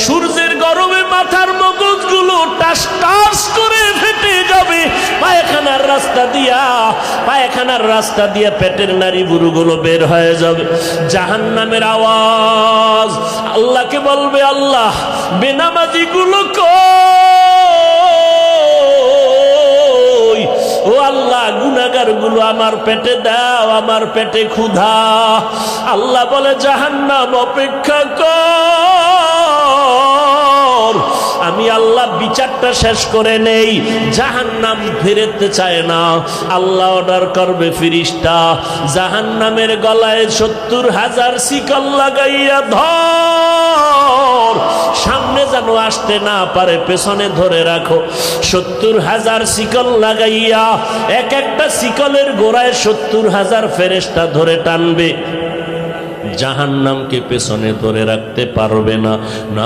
সূর্যের গরমে মাথার মগজগুলো টাস টাস করে ফেটে যাবে, পায়খানার রাস্তা দিয়া পেটের নাড়ি বুড়ুগুলো বের হয়ে যাবে। জাহান্নামের আওয়াজ আল্লাহকে বলবে, আল্লাহ বেনামাজি গুলো কই? ও আল্লাহ, গুনাহগার গুলো আমার পেটে দাও, আমার পেটে ক্ষুধা। আল্লাহ বলে, জাহান্নাম অপেক্ষা কর, আমি আল্লাহ বিচারটা শেষ করে নেই। জাহান্নাম ফিরতে চায় না, আল্লাহ অর্ডার করবে ফিরিস্তা, জাহান্নামের গলায় 70,000 শিকল লাগাইয়া ধর, সামনে যেন আসতে না পারে, পেছনে ধরে রাখো। 70,000 শিকল লাগাইয়া এক একটা শিকলের গোড়ায় 70,000 ফেরেশতা ধরে টানবে। জাহান্নামকে পেছনে ধরে রাখতে পারবে না।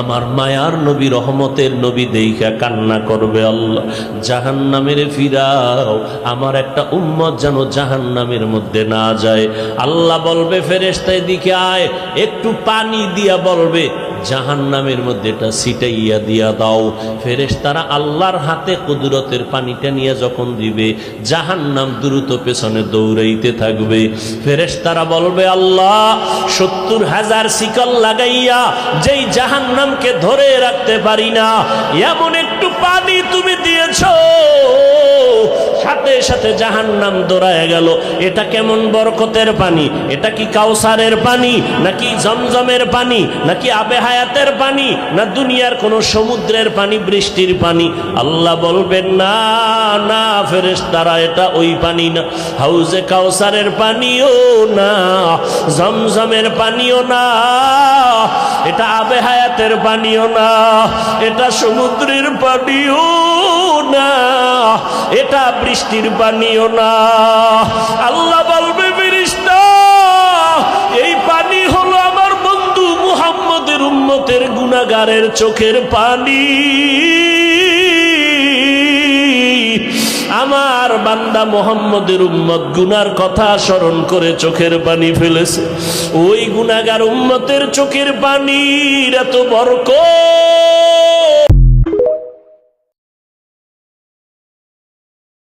আমার মায়ার নবী, রহমতের নবী দেইখা কান্না করবে, আল্লাহ জাহান্নামের ফিরাও, আমার একটা উম্মত যেন জাহান্নামের মধ্যে না যায়। আল্লাহ বলবে, ফেরেশতা এদিকে আয়, একটু পানি দিয়া বলবে জাহান্নামের মধ্যে এটা ছিটাইয়া দিয়া দাও। ফেরেশতারা আল্লাহর হাতে কুদরতের পানিটা নিয়ে যখন দিবে, জাহান্নাম দ্রুত পেছনে দৌড়াইতে থাকবে। ফেরেশতারা বলবে, আল্লাহ 70,000 শিকল লাগাইয়া যেই জাহান্নামকে ধরে রাখতে পারি না, এমন একটু পানি তুমি দিয়েছো, সাথে সাথে জাহান্নাম দৌড়ায় গেল। এটা কেমন বরকতের পানি? এটা কি কাউসারের পানি, নাকি জমজমের পানি, নাকি আবে হায়াতের পানি, না দুনিয়ার কোন সমুদ্রের পানি, বৃষ্টির পানি? আল্লাহ বলবেন, না না ফেরেশতারা, এটা ওই পানি না, হাউজে কাউসারের পানিও না, জমজমের পানিও না, এটা আবে হায়াতের পানিও না, এটা সমুদ্রের পানিও না, এটা বৃষ্টির পানিও না। আল্লাহ বলবে, ফেরেশতা এই পানি হলো আমার বন্ধু মুহাম্মদের উম্মতের গুনাহগারের চোখের পানি। আমার বান্দা মুহাম্মদের উম্মত গুনার কথা স্মরণ করে চোখের পানি ফেলেছে, ওই গুনাহগার উম্মতের চোখের পানির এত বরকত